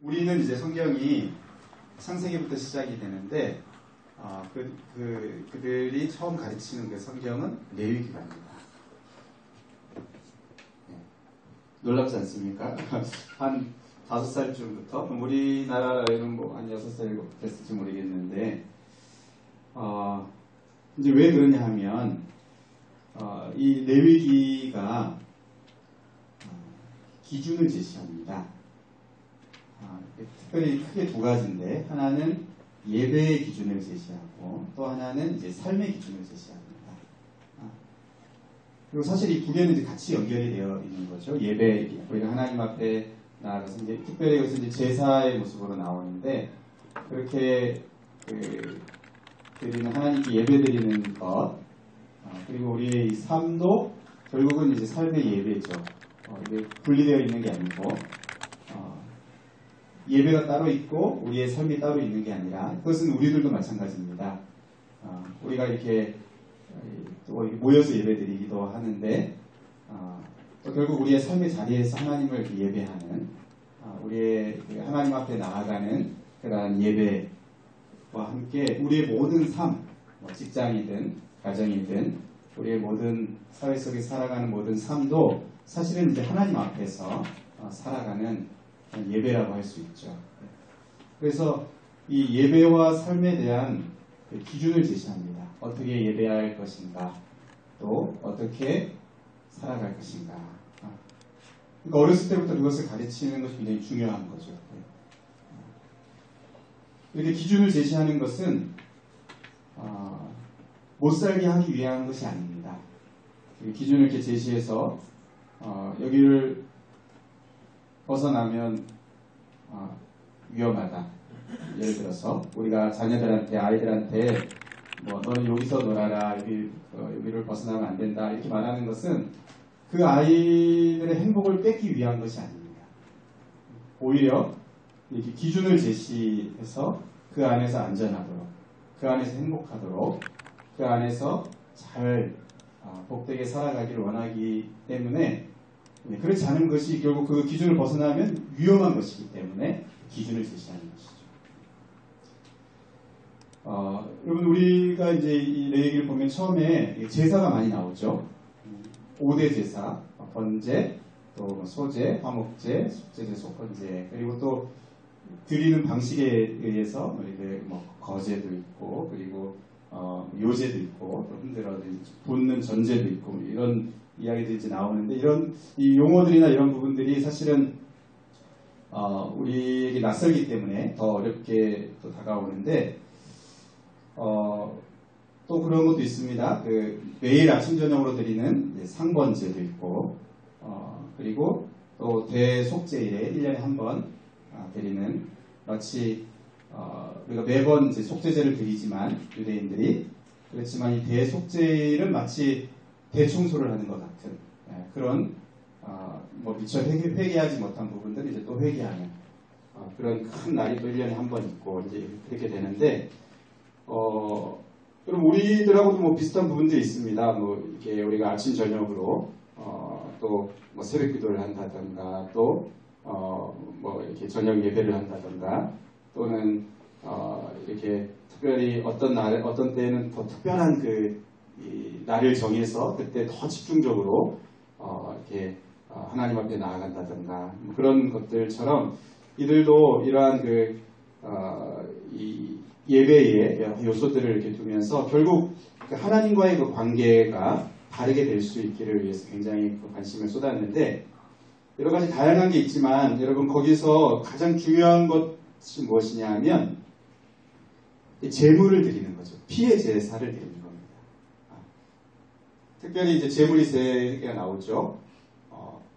우리는 이제 성경이 창세기부터 시작이 되는데 그들이 처음 가르치는 그 성경은 레위기입니다. 놀랍지 않습니까? 한 5살쯤부터 우리나라에는 한 6살 됐을지 모르겠는데 이제 왜 그러냐 하면 이 레위기가 기준을 제시합니다. 특별히 크게 두 가지인데 하나는 예배의 기준을 제시하고 또 하나는 이제 삶의 기준을 제시합니다. 그리고 사실 이 두 개는 이제 같이 연결이 되어 있는 거죠. 예배, 우리가 하나님 앞에 나아가서 이제 특별히 여기서 이제 제사의 모습으로 나오는데 그렇게 드리는 하나님께 예배 드리는 것 그리고 우리의 이 삶도 결국은 이제 삶의 예배죠. 이게 분리되어 있는 게 아니고 예배가 따로 있고 우리의 삶이 따로 있는 게 아니라 그것은 우리들도 마찬가지입니다. 우리가 이렇게 모여서 예배드리기도 하는데 또 결국 우리의 삶의 자리에서 하나님을 예배하는 우리의 하나님 앞에 나아가는 그러한 예배와 함께 우리의 모든 삶, 직장이든 가정이든 우리의 모든 사회 속에 살아가는 모든 삶도 사실은 이제 하나님 앞에서 살아가는 예배라고 할 수 있죠. 그래서 이 예배와 삶에 대한 기준을 제시합니다. 어떻게 예배할 것인가, 또 어떻게 살아갈 것인가. 그러니까 어렸을 때부터 그것을 가르치는 것이 굉장히 중요한 거죠. 이렇게 기준을 제시하는 것은 못 살게 하기 위한 것이 아닙니다. 기준을 이렇게 제시해서 여기를 벗어나면 위험하다. 예를 들어서 우리가 자녀들한테 아이들한테 너는 여기서 놀아라 여기를 벗어나면 안 된다 이렇게 말하는 것은 그 아이들의 행복을 뺏기 위한 것이 아닙니다. 오히려 이렇게 기준을 제시해서 그 안에서 안전하도록 그 안에서 행복하도록 그 안에서 잘 복되게 살아가기를 원하기 때문에 그렇지 않은 것이 결국 그 기준을 벗어나면 위험한 것이기 때문에 기준을 제시하는 것이죠. 여러분 우리가 이제 이 레위기를 보면 처음에 제사가 많이 나오죠. 5대 제사, 번제, 또 소제, 화목제, 속제제, 속건제 그리고 또 드리는 방식에 의해서 거제도 있고 그리고 요제도 있고 또 흔들어 돋는 전제도 있고 이런 이야기들이 이제 나오는데 이런 이 용어들이나 이런 부분들이 사실은 우리에게 낯설기 때문에 더 어렵게 또 다가오는데 또 그런 것도 있습니다. 매일 아침 저녁으로 드리는 상번제도 있고 그리고 또 대속제일에 1년에 한 번 드리는 마치 우리가 매번 이제 속죄제를 드리지만 유대인들이 그렇지만 이 대속제일은 마치 대청소를 하는 것 같은 그런 미처 회개하지 못한 부분들을 이제 또 회개하는 그런 큰 날이 또 1년에 한 번 있고 이제 그렇게 되는데 그럼 우리들하고도 비슷한 부분들이 있습니다. 이렇게 우리가 아침 저녁으로 또 새벽 기도를 한다든가 또 이렇게 저녁 예배를 한다든가 또는 이렇게 특별히 어떤 때는 더 특별한 이 날을 정해서 그때 더 집중적으로 이렇게 하나님 앞에 나아간다든가 그런 것들처럼 이들도 이러한 이 예배의 요소들을 이렇게 두면서 결국 하나님과의 그 관계가 다르게 될 수 있기를 위해서 굉장히 관심을 쏟았는데 여러 가지 다양한 게 있지만 여러분 거기서 가장 중요한 것이 무엇이냐 하면 제물을 드리는 거죠. 피의 제사를 드리는 겁니다. 특별히 이제 제물이 3개가 나오죠.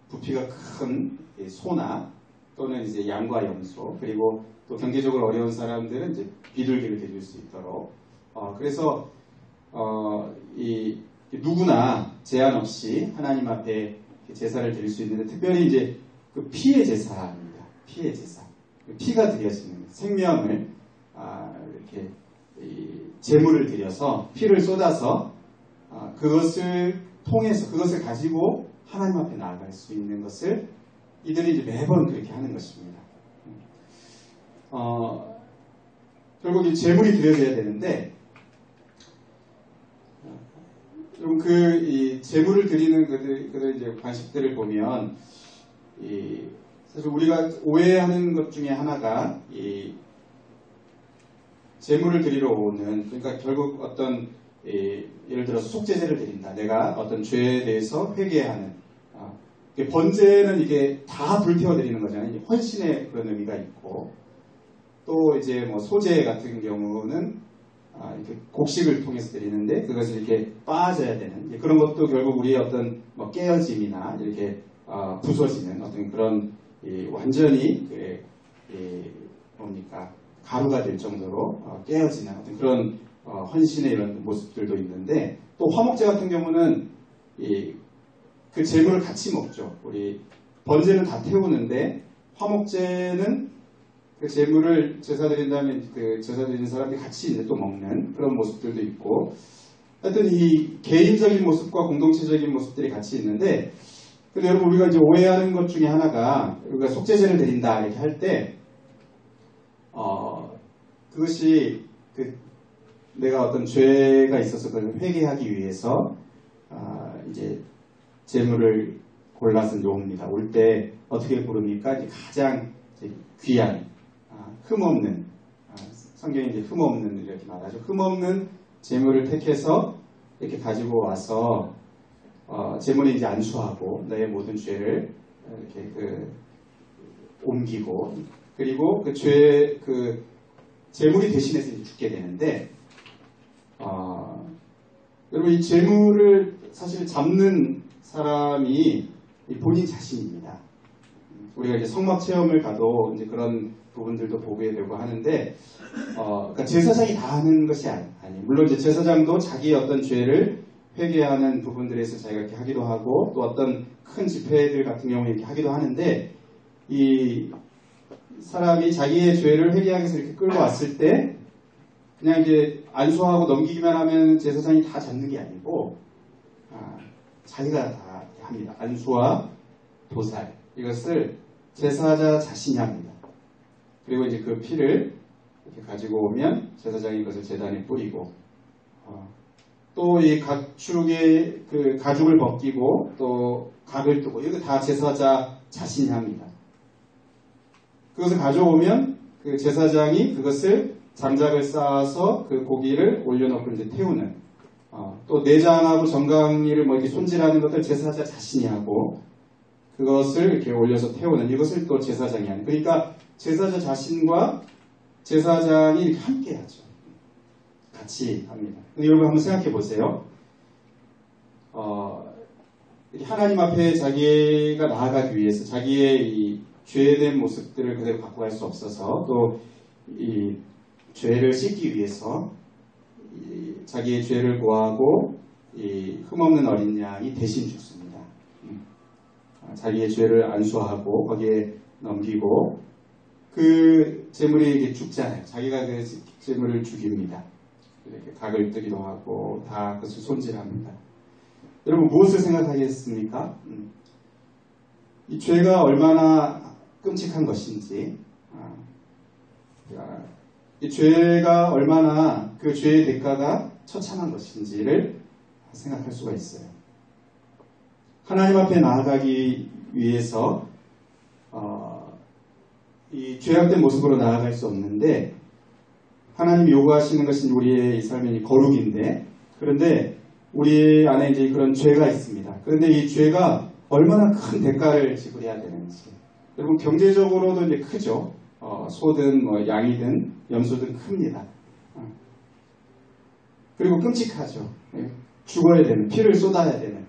부피가 큰 소나 또는 이제 양과 염소 그리고 또 경제적으로 어려운 사람들은 이제 비둘기를 드릴 수 있도록 그래서 누구나 제한 없이 하나님 앞에 제사를 드릴 수 있는데 특별히 이제 그 피의 제사입니다. 피의 제사 피가 드려지는 생명을 이렇게 제물을 드려서 피를 쏟아서 그것을 통해서 그것을 가지고 하나님 앞에 나아갈 수 있는 것을 이들이 이제 매번 그렇게 하는 것입니다. 결국 이 제물이 드려져야 되는데, 좀 이 제물을 드리는 그들 이제 관식들을 보면, 사실 우리가 오해하는 것 중에 하나가, 제물을 드리러 오는, 그러니까 결국 어떤, 예를 들어서 속죄제를 드린다. 내가 어떤 죄에 대해서 회개하는, 번제는 이게 다 불태워 드리는 거잖아요. 헌신의 그런 의미가 있고, 또 이제 뭐 소제 같은 경우는 이렇게 곡식을 통해서 드리는데 그것을 이렇게 빠져야 되는 그런 것도 결국 우리의 어떤 뭐 깨어짐이나 이렇게 부서지는 어떤 그런 완전히 뭡니까 가루가 될 정도로 깨어지는 어떤 그런 헌신의 이런 모습들도 있는데, 또 화목제 같은 경우는 그 제물을 같이 먹죠. 우리 번제는 다 태우는데 화목제는 그 제물을 제사 드린 다음에 그 제사 드리는 사람들이 같이 이제 또 먹는 그런 모습들도 있고, 하여튼 이 개인적인 모습과 공동체적인 모습들이 같이 있는데, 근데 여러분 우리가 이제 오해하는 것 중에 하나가 우리가 속죄제를 드린다 이렇게 할 때 그것이 내가 어떤 죄가 있어서 그걸 회개하기 위해서 이제 제물을 골라서 옵니다. 올 때 어떻게 부릅니까? 이제 가장 귀한 흠없는, 성경에 이제 흠없는 이렇게 말하죠. 흠없는 제물을 택해서 이렇게 가지고 와서 제물에 이제 안수하고 너의 모든 죄를 이렇게 옮기고, 그리고 그 제물이 대신해서 이제 죽게 되는데, 여러분 이 제물을 사실 잡는 사람이 본인 자신입니다. 우리가 이제 성막 체험을 가도 이제 그런 부분들도 보게 되고 하는데, 그러니까 제사장이 다 하는 것이 아니에요. 물론 이제 제사장도 자기의 어떤 죄를 회개하는 부분들에서 자기가 이렇게 하기도 하고, 또 어떤 큰 집회들 같은 경우에 이렇게 하기도 하는데, 이 사람이 자기의 죄를 회개하기 위해서 이렇게 끌고 왔을 때, 그냥 이제 안수하고 넘기기만 하면 제사장이 다 잡는 게 아니고, 자기가 다 합니다. 안수와 도살, 이것을 제사자 자신이 합니다. 그리고 이제 그 피를 이렇게 가지고 오면 제사장이 이것을 제단에 뿌리고, 또 이 가축의 그 가죽을 벗기고 또 각을 뜨고, 이거 다 제사자 자신이 합니다. 그것을 가져오면 그 제사장이 그것을 장작을 쌓아서 그 고기를 올려놓고 이제 태우는, 또 내장하고 정강이를 뭐 이렇게 손질하는 것들 제사자 자신이 하고, 그것을 이렇게 올려서 태우는, 이것을 또 제사장이 하는. 그러니까 제사자 자신과 제사장이 이렇게 함께 하죠. 같이 합니다. 여러분 한번 생각해 보세요. 하나님 앞에 자기가 나아가기 위해서 자기의 이 죄된 모습들을 그대로 갖고 갈 수 없어서, 또 이 죄를 씻기 위해서 자기의 죄를 고하고 이 흠없는 어린 양이 대신 죽습니다. 자기의 죄를 안수하고 거기에 넘기고, 그 제물이 이게 죽잖아요. 자기가 그 제물을 죽입니다. 이렇게 각을 뜨기도 하고 다 그것을 손질합니다. 여러분 무엇을 생각하겠습니까? 이 죄가 얼마나 끔찍한 것인지, 이 죄가 얼마나 그 죄의 대가가 처참한 것인지를 생각할 수가 있어요. 하나님 앞에 나아가기 위해서 이 죄악된 모습으로 나아갈 수 없는데, 하나님이 요구하시는 것은 우리의 이 삶의 거룩인데, 그런데 우리 안에 이제 그런 죄가 있습니다. 그런데 이 죄가 얼마나 큰 대가를 지불해야 되는지. 여러분 경제적으로도 이제 크죠. 소든 뭐 양이든 염소든 큽니다. 그리고 끔찍하죠. 죽어야 되는, 피를 쏟아야 되는.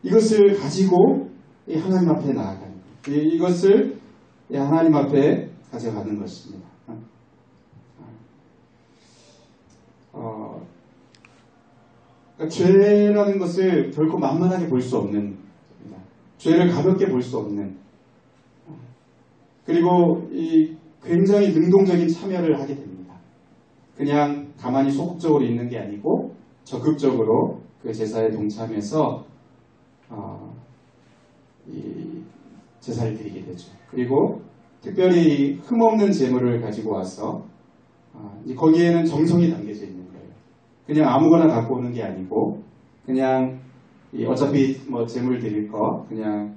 이것을 가지고 하나님 앞에 나아가는 거예요. 이것을 하나님 앞에 가져가는 것입니다. 그러니까 죄라는 것을 결코 만만하게 볼 수 없는 겁니다. 죄를 가볍게 볼 수 없는, 그리고 이 굉장히 능동적인 참여를 하게 됩니다. 그냥 가만히 소극적으로 있는 게 아니고 적극적으로 그 제사에 동참해서 이 제사를 드리게 되죠. 그리고 특별히 흠없는 재물을 가지고 와서 거기에는 정성이 담겨져 있는 거예요. 그냥 아무거나 갖고 오는 게 아니고 그냥 어차피 뭐 재물 드릴 거 그냥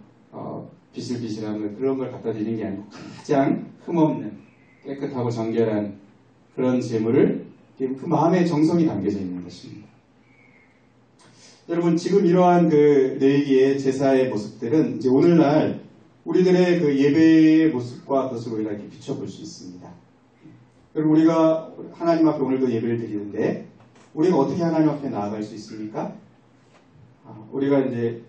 비실비실한 그런 걸 갖다 드리는 게 아니고 가장 흠없는 깨끗하고 정결한 그런 재물을 그 마음에 정성이 담겨져 있는 것입니다. 여러분 지금 이러한 그 레위기의 제사의 모습들은 이제 오늘날 우리들의 그 예배의 모습과 그것을 우리가 이렇게 비춰볼 수 있습니다. 여러분 우리가 하나님 앞에 오늘도 예배를 드리는데 우리가 어떻게 하나님 앞에 나아갈 수 있습니까? 우리가 이제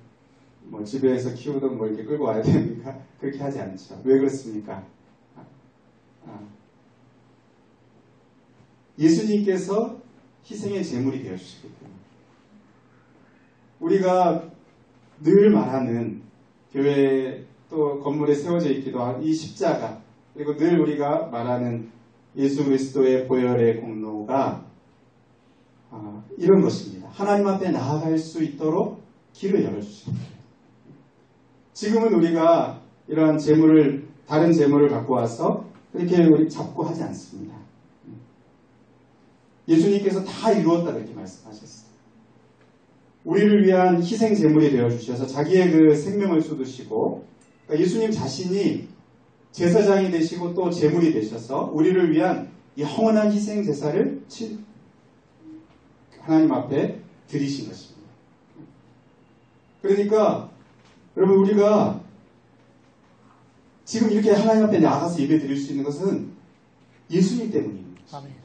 뭐 집에서 키우던 뭐 이렇게 끌고 와야 됩니까? 그렇게 하지 않죠. 왜 그렇습니까? 예수님께서 희생의 제물이 되어주시기 때문에 우리가 늘 말하는 교회 또 건물에 세워져 있기도 한 이 십자가 그리고 늘 우리가 말하는 예수 그리스도의 보혈의 공로가 이런 것입니다. 하나님 앞에 나아갈 수 있도록 길을 열어주십니다. 지금은 우리가 이러한 재물을 다른 재물을 갖고 와서 그렇게 우리 잡고 하지 않습니다. 예수님께서 다 이루었다 그렇게 말씀하셨어요. 우리를 위한 희생 제물이 되어 주셔서 자기의 그 생명을 쏟으시고 그러니까 예수님 자신이 제사장이 되시고 또 제물이 되셔서 우리를 위한 영원한 희생 제사를 하나님 앞에 드리신 것입니다. 그러니까 여러분 우리가 지금 이렇게 하나님 앞에 나가서 예배 드릴 수 있는 것은 예수님 때문입니다. 아멘.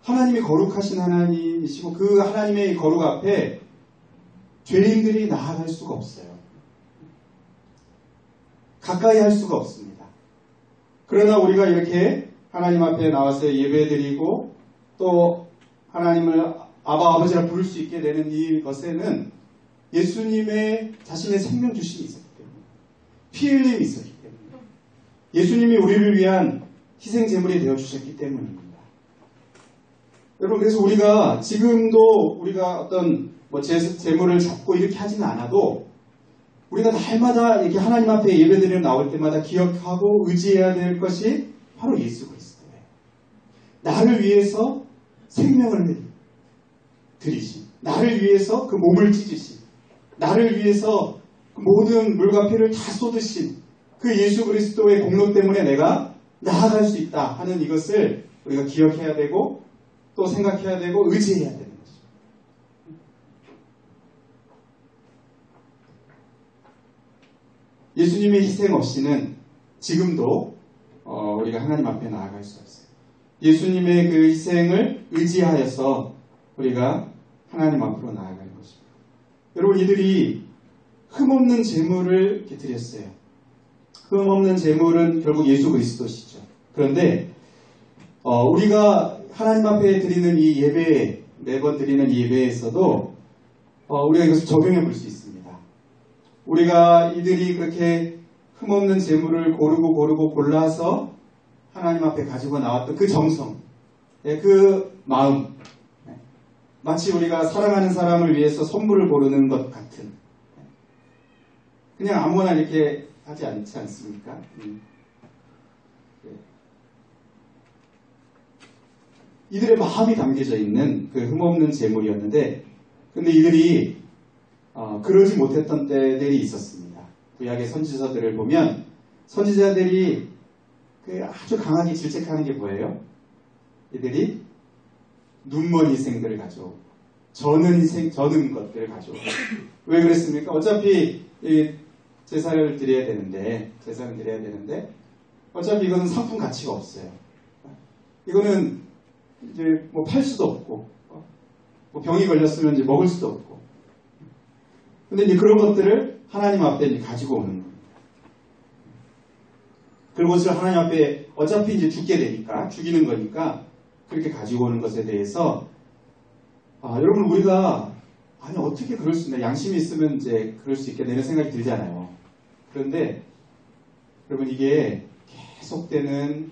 하나님이 거룩하신 하나님이시고 그 하나님의 거룩 앞에 죄인들이 나아갈 수가 없어요. 가까이 할 수가 없습니다. 그러나 우리가 이렇게 하나님 앞에 나와서 예배드리고 또 하나님을 아바 아버지라 부를 수 있게 되는 이것에는 예수님의 자신의 생명 주심이 있었기 때문에 피 흘림이 있었기 때문에 예수님이 우리를 위한 희생 제물이 되어 주셨기 때문입니다. 여러분 그래서 우리가 지금도 우리가 어떤 뭐 제물을 잡고 이렇게 하지는 않아도 우리가 날마다 이렇게 하나님 앞에 예배드리러 나올 때마다 기억하고 의지해야 될 것이 바로 예수 그리스도예요. 나를 위해서 생명을 드리신, 나를 위해서 그 몸을 찢으신, 나를 위해서 그 모든 물과 피를 다 쏟으신 그 예수 그리스도의 공로 때문에 내가 나아갈 수 있다 하는 이것을 우리가 기억해야 되고 또 생각해야 되고 의지해야 되는 것입니다. 예수님의 희생 없이는 지금도 우리가 하나님 앞에 나아갈 수 없어요. 예수님의 그 희생을 의지하여서 우리가 하나님 앞으로 나아가는 것입니다. 여러분 이들이 흠없는 제물을 이렇게 드렸어요. 흠없는 제물은 결국 예수 그리스도시죠. 그런데 우리가 하나님 앞에 드리는 이 예배, 매번 드리는 이 예배에서도 우리가 이것을 적용해 볼 수 있습니다. 우리가 이들이 그렇게 흠없는 제물을 고르고 골라서 하나님 앞에 가지고 나왔던 그 정성, 그 마음, 마치 우리가 사랑하는 사람을 위해서 선물을 고르는 것 같은 그냥 아무거나 이렇게 하지 않지 않습니까? 이들의 마음이 담겨져 있는 그 흠없는 제물이었는데 근데 이들이 그러지 못했던 때들이 있었습니다. 구약의 선지서들을 보면 선지자들이 그 아주 강하게 질책하는 게 뭐예요? 이들이 눈먼 희생들을 가져오고 저는 것들을 가져오고 왜 그랬습니까? 어차피 제사를 드려야 되는데 어차피 이거는 상품 가치가 없어요. 이거는 이제 뭐 팔 수도 없고 뭐 병이 걸렸으면 이제 먹을 수도 없고 근데 이제 그런 것들을 하나님 앞에 이제 가지고 오는 겁니다. 그것을 하나님 앞에 어차피 이제 죽게 되니까 죽이는 거니까 그렇게 가지고 오는 것에 대해서 여러분 우리가 아니 어떻게 그럴 수 있나 양심이 있으면 이제 그럴 수 있겠다 이런 생각이 들잖아요. 그런데 여러분 이게 계속되는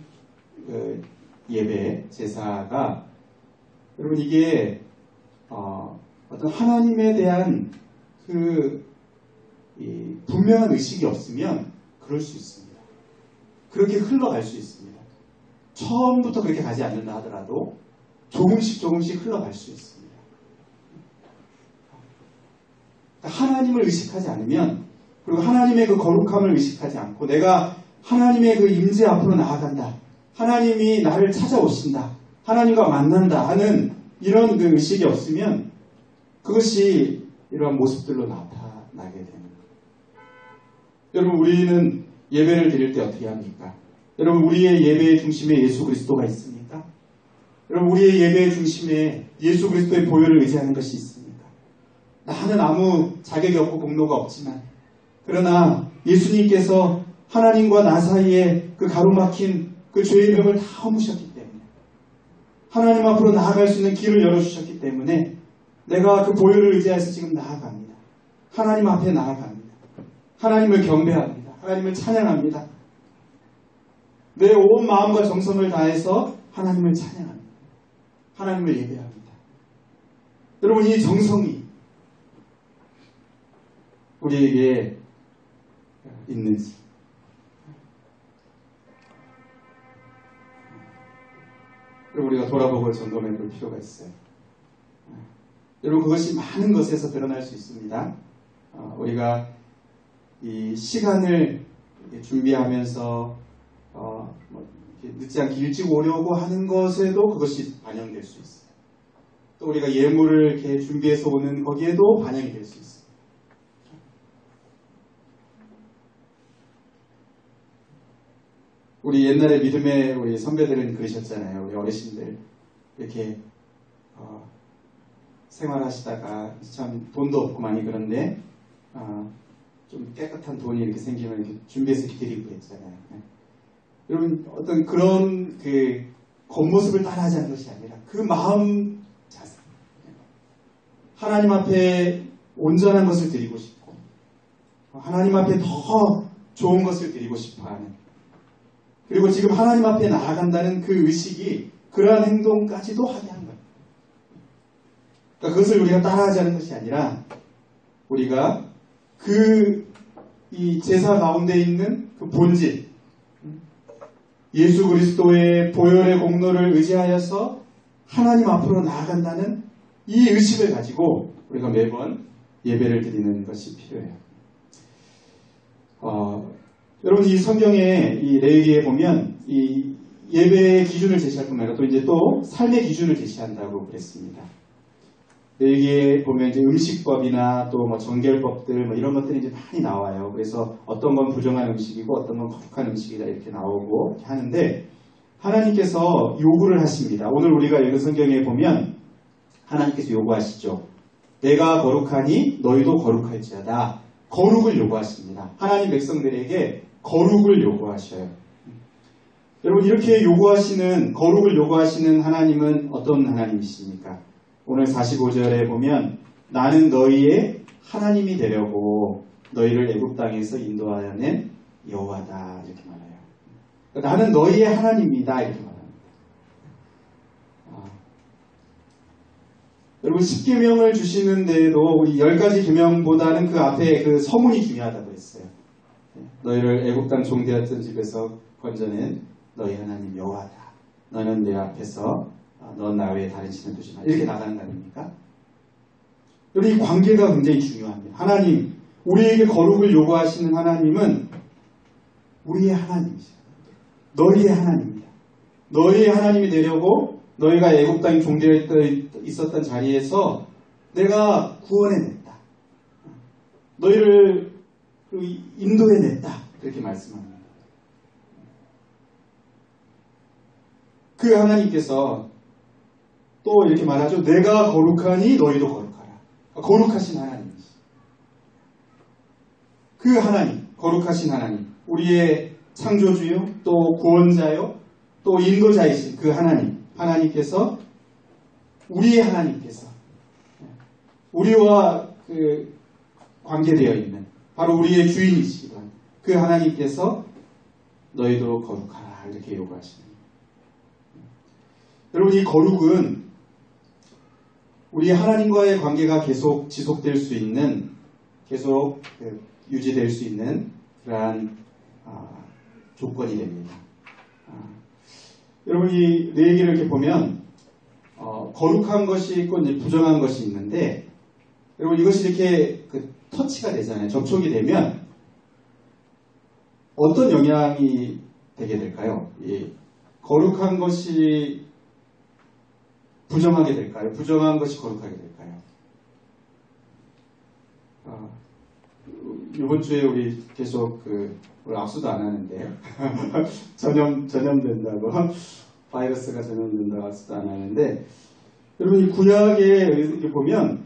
예배 제사가 여러분 이게 어떤 하나님에 대한 그 분명한 의식이 없으면 그럴 수 있습니다. 그렇게 흘러갈 수 있습니다. 처음부터 그렇게 가지 않는다 하더라도 조금씩 흘러갈 수 있습니다. 하나님을 의식하지 않으면, 그리고 하나님의 그 거룩함을 의식하지 않고 내가 하나님의 그 임재 앞으로 나아간다, 하나님이 나를 찾아오신다, 하나님과 만난다 하는 이런 그 의식이 없으면 그것이 이러한 모습들로 나타나게 됩니다. 여러분, 우리는 예배를 드릴 때 어떻게 합니까? 여러분, 우리의 예배의 중심에 예수 그리스도가 있습니까? 여러분, 우리의 예배의 중심에 예수 그리스도의 보혈을 의지하는 것이 있습니까? 나는 아무 자격이 없고 공로가 없지만, 그러나 예수님께서 하나님과 나 사이에 그 가로막힌 그 죄의 벽을 다 허무셨기 때문에, 하나님 앞으로 나아갈 수 있는 길을 열어주셨기 때문에 내가 그 보혈을 의지해서 지금 나아갑니다. 하나님 앞에 나아갑니다. 하나님을 경배합니다. 하나님을 찬양합니다. 내 온 마음과 정성을 다해서 하나님을 찬양합니다. 하나님을 예배합니다. 여러분, 이 정성이 우리에게 있는지, 우리가 돌아보고 점검해 볼 필요가 있어요. 여러분, 그것이 많은 것에서 드러날 수 있습니다. 우리가 이 시간을 준비하면서 늦지 않게 일찍 오려고 하는 것에도 그것이 반영될 수 있어요. 또 우리가 예물을 이렇게 준비해서 오는 거기에도 반영이 될 수 있어요. 우리 옛날에 믿음의 우리 선배들은 그러셨잖아요. 우리 어르신들 이렇게 생활하시다가 참 돈도 없고 많이 그런데 좀 깨끗한 돈이 이렇게 생기면 이렇게 준비해서 드리고 했잖아요. 여러분, 어떤 그런 그 겉모습을 따라하지 않는 것이 아니라 그 마음 자세, 하나님 앞에 온전한 것을 드리고 싶고 하나님 앞에 더 좋은 것을 드리고 싶어하는, 그리고 지금 하나님 앞에 나아간다는 그 의식이 그러한 행동까지도 하게 한 거예요. 그러니까 그것을 우리가 따라하지 않는 것이 아니라 우리가 이 제사 가운데 있는 그 본질, 예수 그리스도의 보혈의 공로를 의지하여서 하나님 앞으로 나아간다는 이 의식을 가지고 우리가 매번 예배를 드리는 것이 필요해요. 여러분, 이 성경의 이 레위기에 보면 이 예배의 기준을 제시할 뿐만 아니라 또 삶의 기준을 제시한다고 그랬습니다. 레위기에 보면 이제 음식법이나 또 정결법들 이런 것들이 이제 많이 나와요. 그래서 어떤 건 부정한 음식이고 어떤 건 거룩한 음식이다 이렇게 나오고 하는데, 하나님께서 요구를 하십니다. 오늘 우리가 읽은 성경에 보면 하나님께서 요구하시죠. 내가 거룩하니 너희도 거룩할지어다. 거룩을 요구하십니다. 하나님 백성들에게 거룩을 요구하셔요. 여러분, 이렇게 거룩을 요구하시는 하나님은 어떤 하나님이십니까? 오늘 45절에 보면 나는 너희의 하나님이 되려고 너희를 애굽 땅에서 인도하여 낸 여호와다 이렇게 말해요. 그러니까 나는 너희의 하나님이다 이렇게 말합니다. 여러분, 10계명을 주시는 데에도 우리 10가지 계명보다는 그 앞에 그 서문이 중요하다고 했어요. 너희를 애굽 땅 종되었던 집에서 건져낸 너희 하나님 여호와다. 너는 내 앞에서 넌 나 외에 다른 신을 두지 마. 이렇게 나가는 거 아닙니까? 여러분, 이 관계가 굉장히 중요합니다. 하나님, 우리에게 거룩을 요구하시는 하나님은 우리의 하나님이시다. 너희의 하나님이다. 너희의 하나님이 되려고 너희가 애굽 땅에 종되어 있었던 자리에서 내가 구원해냈다. 너희를 인도해냈다. 그렇게 말씀합니다. 그 하나님께서 또 이렇게 말하죠. 내가 거룩하니 너희도 거룩하라. 거룩하신 하나님이시. 그 하나님, 거룩하신 하나님, 우리의 창조주요, 또 구원자요, 또 인도자이신 그 하나님께서 우리의 하나님께서 우리와 그 관계되어 있는 바로 우리의 주인이시기도 한 그 하나님께서 너희도 거룩하라 이렇게 요구하시는. 여러분, 이 거룩은 우리 하나님과의 관계가 계속 지속될 수 있는, 계속 유지될 수 있는 그러한 조건이 됩니다. 여러분 이 내 얘기를 이렇게 보면 거룩한 것이 있고 이제 부정한 것이 있는데 여러분 이것이 이렇게 터치가 되잖아요. 접촉이 되면 어떤 영향이 되게 될까요? 이 거룩한 것이 부정하게 될까요? 부정한 것이 거룩하게 될까요? 이번 주에 우리 계속 오늘 악수도 안 하는데요. 전염된다고 바이러스가 전염된다고 악수도 안 하는데 여러분 이 구약에 이렇게 보면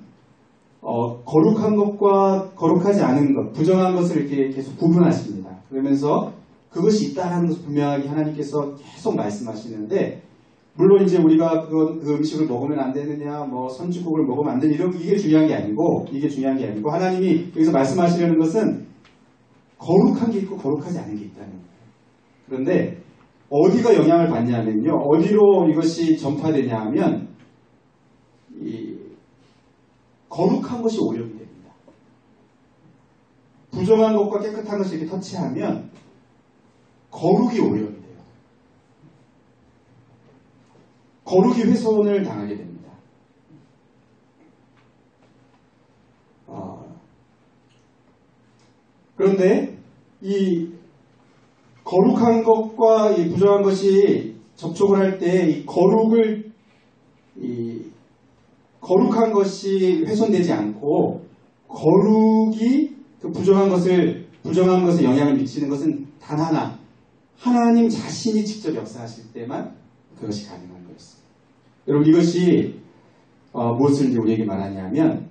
거룩한 것과 거룩하지 않은 것, 부정한 것을 이렇게 계속 구분하십니다. 그러면서 그것이 있다라는 것을 분명하게 하나님께서 계속 말씀하시는데 물론 이제 우리가 그 음식을 먹으면 안 되느냐, 뭐 선지국을 먹으면 안 되느냐 이게 중요한 게 아니고 하나님이 여기서 말씀하시려는 것은 거룩한 게 있고 거룩하지 않은 게 있다는 거예요. 그런데 어디가 영향을 받냐면요, 어디로 이것이 전파되냐 하면 이 거룩한 것이 오염이 됩니다. 부정한 것과 깨끗한 것을 이렇게 터치하면 거룩이 오염이 돼요. 거룩이 훼손을 당하게 됩니다. 그런데 이 거룩한 것과 이 부정한 것이 접촉을 할 때 이 거룩한 것이 훼손되지 않고 거룩이 그 부정한 것에 영향을 미치는 것은 단 하나, 하나님 자신이 직접 역사하실 때만 그것이 가능한 것입니다. 여러분 이것이 무엇을 이제 우리에게 말하냐면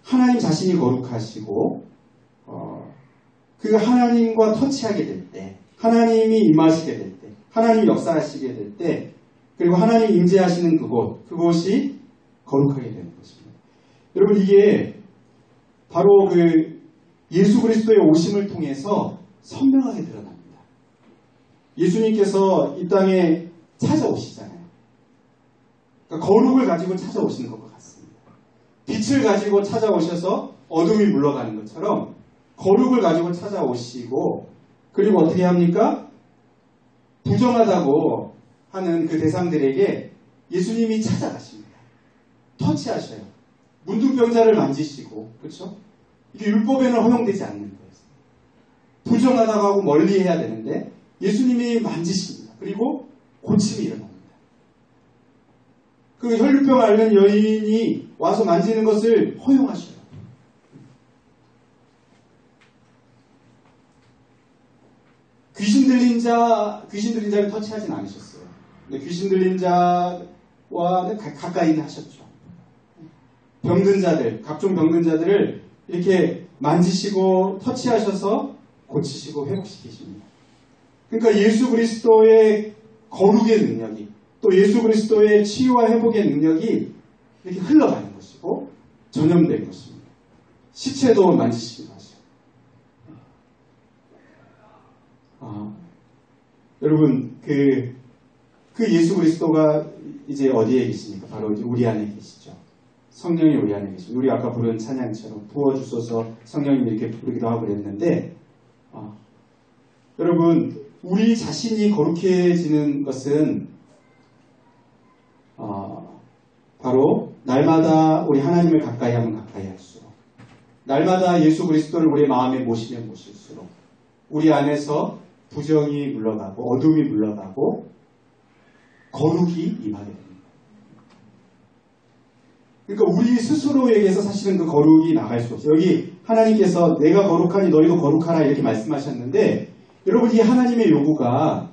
하나님 자신이 거룩하시고 그 하나님과 터치하게 될 때, 하나님이 임하시게 될 때, 하나님이 역사하시게 될 때, 그리고 하나님이 임재하시는 그곳이 거룩하게 되는 것입니다. 여러분 이게 바로 예수 그리스도의 오심을 통해서 선명하게 드러납니다. 예수님께서 이 땅에 찾아오시잖아요. 그러니까 거룩을 가지고 찾아오시는 것과 같습니다. 빛을 가지고 찾아오셔서 어둠이 물러가는 것처럼 거룩을 가지고 찾아오시고, 그리고 어떻게 합니까? 부정하다고 하는 그 대상들에게 예수님이 찾아가십니다. 터치하셔요. 문둥병자를 만지시고, 그렇죠? 이게 율법에는 허용되지 않는 거예요. 부정하다고 하고 멀리 해야 되는데 예수님이 만지십니다. 그리고 고침이 일어납니다. 그 혈류병 앓는 여인이 와서 만지는 것을 허용하셔요. 귀신 들린 자를 터치하진 않으셨어요. 근데 귀신 들린 자와 가까이는 하셨죠. 병든 자들, 각종 병든 자들을 이렇게 만지시고 터치하셔서 고치시고 회복시키십니다. 그러니까 예수 그리스도의 거룩의 능력이, 또 예수 그리스도의 치유와 회복의 능력이 이렇게 흘러가는 것이고 전염된 것입니다. 시체도 만지시기도 하죠. 여러분 그 예수 그리스도가 이제 어디에 계십니까? 바로 이제 우리 안에 계시죠. 성령이 우리 안에 계십니다. 우리 아까 부른 찬양처럼 부어주소서 성령님 이렇게 부르기도 하고 그랬는데 여러분 우리 자신이 거룩해지는 것은 바로 날마다 우리 하나님을 가까이 하면 가까이 할수록, 날마다 예수 그리스도를 우리 마음에 모시면 모실수록 우리 안에서 부정이 물러가고 어둠이 물러가고 거룩이 임하게 됩니다. 그러니까 우리 스스로에게서 사실은 그 거룩이 나갈 수 없어요. 여기 하나님께서 내가 거룩하니 너희도 거룩하라 이렇게 말씀하셨는데, 여러분 이 하나님의 요구가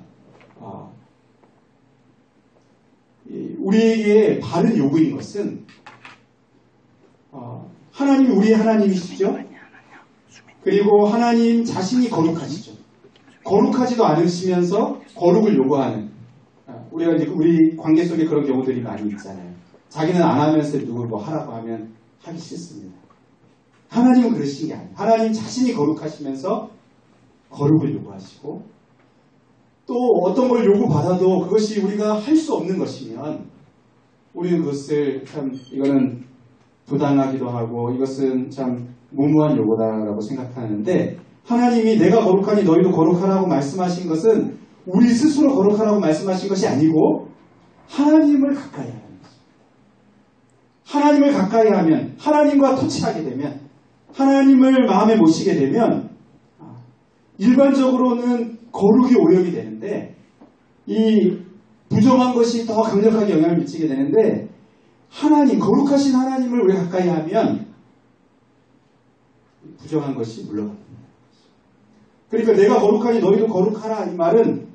우리에게 바른 요구인 것은 하나님이 우리의 하나님이시죠. 그리고 하나님 자신이 거룩하시죠. 거룩하지도 않으시면서 거룩을 요구하는, 우리가 이제 우리 관계 속에 그런 경우들이 많이 있잖아요. 자기는 안 하면서 누굴 뭐 하라고 하면 하기 싫습니다. 하나님은 그러신 게 아니에요. 하나님 자신이 거룩하시면서 거룩을 요구하시고, 또 어떤 걸 요구받아도 그것이 우리가 할 수 없는 것이면 우리는 그것을 참 이거는 부당하기도 하고 이것은 참 무모한 요구다라고 생각하는데 하나님이 내가 거룩하니 너희도 거룩하라고 말씀하신 것은 우리 스스로 거룩하라고 말씀하신 것이 아니고 하나님을 가까이 하는 것입니다. 하나님을 가까이 하면 하나님과 터치하게 되면 하나님을 마음에 모시게 되면 일반적으로는 거룩이 오염이 되는데 이 부정한 것이 더 강력하게 영향을 미치게 되는데 하나님, 거룩하신 하나님을 우리가 가까이 하면 부정한 것이 물러갑니다. 그러니까 내가 거룩하니 너희도 거룩하라 이 말은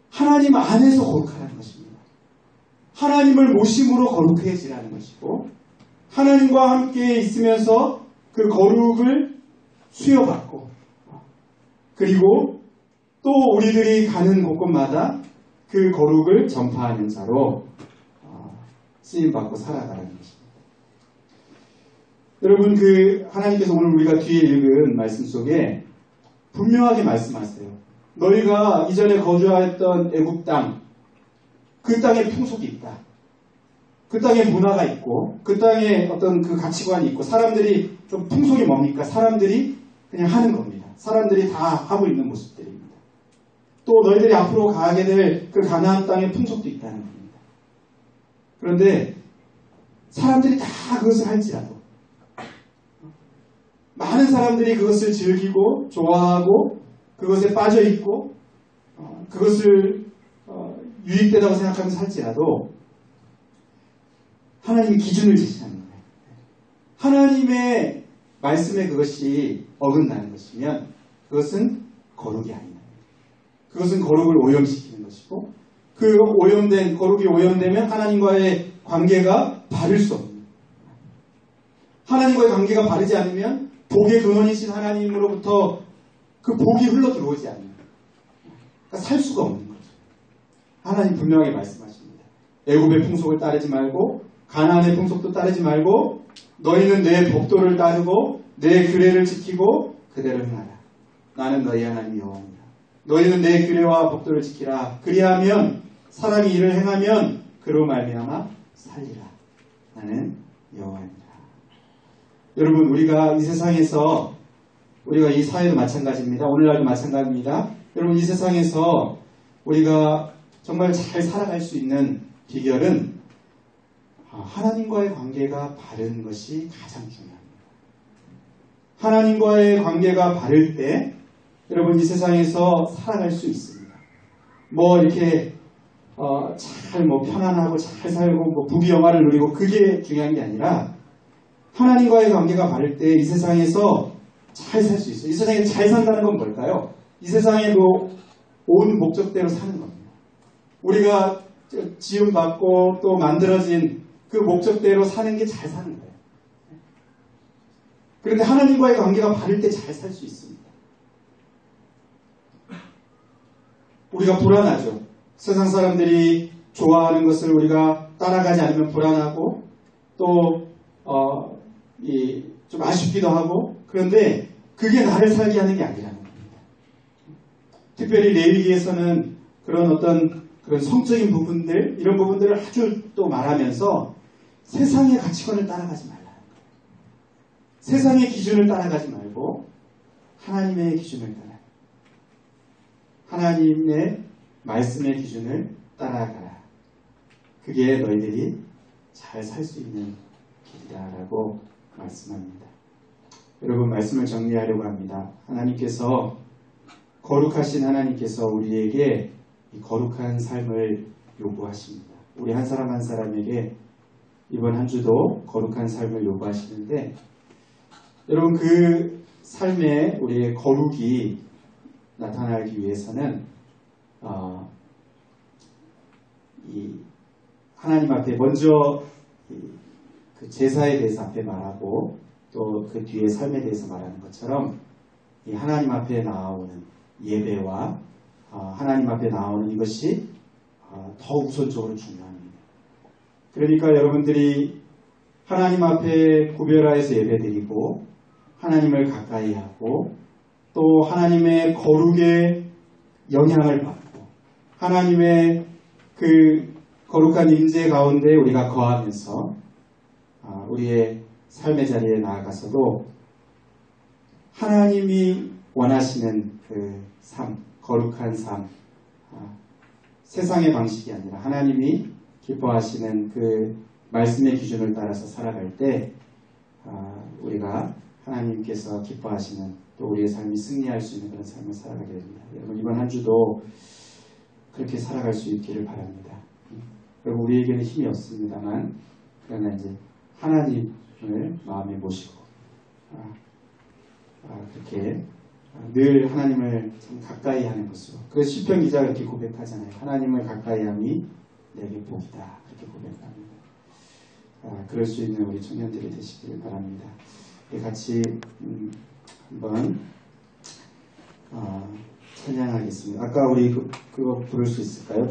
하나님 안에서 거룩하라는 것입니다. 하나님을 모심으로 거룩해지라는 것이고 하나님과 함께 있으면서 그 거룩을 수여받고 그리고 또 우리들이 가는 곳곳마다 그 거룩을 전파하는 자로 쓰임받고 살아가라는 것입니다. 여러분 하나님께서 오늘 우리가 뒤에 읽은 말씀 속에 분명하게 말씀하세요. 너희가 이전에 거주하였던 애굽 땅, 그 땅에 풍속이 있다. 그 땅에 문화가 있고 그 땅에 어떤 그 가치관이 있고 사람들이 좀 풍속이 뭡니까? 사람들이 그냥 하는 겁니다. 사람들이 다 하고 있는 모습들입니다. 또 너희들이 앞으로 가게 될 그 가나안 땅의 풍속도 있다는 겁니다. 그런데 사람들이 다 그것을 할지라도 많은 사람들이 그것을 즐기고 좋아하고 그것에 빠져있고 그것을 유익되다고 생각하면서 살지라도 하나님이 기준을 제시하는 거예요. 하나님의 말씀에 그것이 어긋나는 것이면 그것은 거룩이 아니다. 그것은 거룩을 오염시키는 것이고 그 오염된 거룩이 오염되면 하나님과의 관계가 바를 수 없는 하나님과의 관계가 바르지 않으면 복의 근원이신 하나님으로부터 그 복이 흘러 들어오지 않는 그러니까 살 수가 없는 거죠. 하나님 분명하게 말씀하십니다. 애굽의 풍속을 따르지 말고 가나안의 풍속도 따르지 말고 너희는 내 법도를 따르고 내 규례를 지키고 그대로 행하라. 나는 너희 하나님 여호와니라. 너희는 내 규례와 법도를 지키라. 그리하면 사람이 이를 행하면 그로 말미암아 살리라. 나는 여호와니라. 여러분 우리가 이 세상에서 우리가 이 사회도 마찬가지입니다. 오늘날도 마찬가지입니다. 여러분 이 세상에서 우리가 정말 잘 살아갈 수 있는 비결은 하나님과의 관계가 바른 것이 가장 중요합니다. 하나님과의 관계가 바를 때 여러분 이 세상에서 살아갈 수 있습니다. 뭐 이렇게 잘 편안하고 잘 살고 부귀영화를 누리고 그게 중요한 게 아니라 하나님과의 관계가 바를 때 이 세상에서 잘 살 수 있어요. 이 세상에 잘 산다는 건 뭘까요? 이 세상에 온 목적대로 사는 겁니다. 우리가 지음받고 또 만들어진 그 목적대로 사는 게 잘 사는 거예요. 그런데 하나님과의 관계가 바를 때 잘 살 수 있습니다. 우리가 불안하죠. 세상 사람들이 좋아하는 것을 우리가 따라가지 않으면 불안하고 또 좀 아쉽기도 하고 그런데 그게 나를 살게 하는 게 아니라는 겁니다. 특별히 레위기에서는 그런 어떤 그런 성적인 부분들 이런 부분들을 아주 또 말하면서 세상의 가치관을 따라가지 말라는 거예요. 세상의 기준을 따라가지 말고 하나님의 기준을 따라 하나님의 말씀의 기준을 따라가라. 그게 너희들이 잘 살 수 있는 길이다라고 말씀합니다. 여러분 말씀을 정리하려고 합니다. 하나님께서 거룩하신 하나님께서 우리에게 이 거룩한 삶을 요구하십니다. 우리 한 사람 한 사람에게 이번 한 주도 거룩한 삶을 요구하시는데 여러분 그 삶에 우리의 거룩이 나타나기 위해서는 이 하나님 앞에 먼저 그 제사에 대해서 앞에 말하고 또 그 뒤에 삶에 대해서 말하는 것처럼 이 하나님 앞에 나오는 예배와 하나님 앞에 나오는 이것이 더 우선적으로 중요합니다. 그러니까 여러분들이 하나님 앞에 구별하여서 예배드리고 하나님을 가까이 하고 또 하나님의 거룩의 영향을 받고 하나님의 그 거룩한 임재 가운데 우리가 거하면서 우리의 삶의 자리에 나아가서도 하나님이 원하시는 그 삶, 거룩한 삶, 세상의 방식이 아니라 하나님이 기뻐하시는 그 말씀의 기준을 따라서 살아갈 때 우리가 하나님께서 기뻐하시는 또 우리의 삶이 승리할 수 있는 그런 삶을 살아가게 됩니다. 여러분 이번 한 주도 그렇게 살아갈 수 있기를 바랍니다. 여러분 우리에게는 힘이 없습니다만 그러나 이제 하나님을 마음에 모시고 그렇게 늘 하나님을 참 가까이 하는 것으로 그 시편 기자가 이렇게 고백하잖아요. 하나님을 가까이 함이 내게 복이다. 그렇게 고백합니다. 그럴 수 있는 우리 청년들이 되시기를 바랍니다. 같이 한번 찬양하겠습니다. 아까 우리 그거 부를 수 있을까요?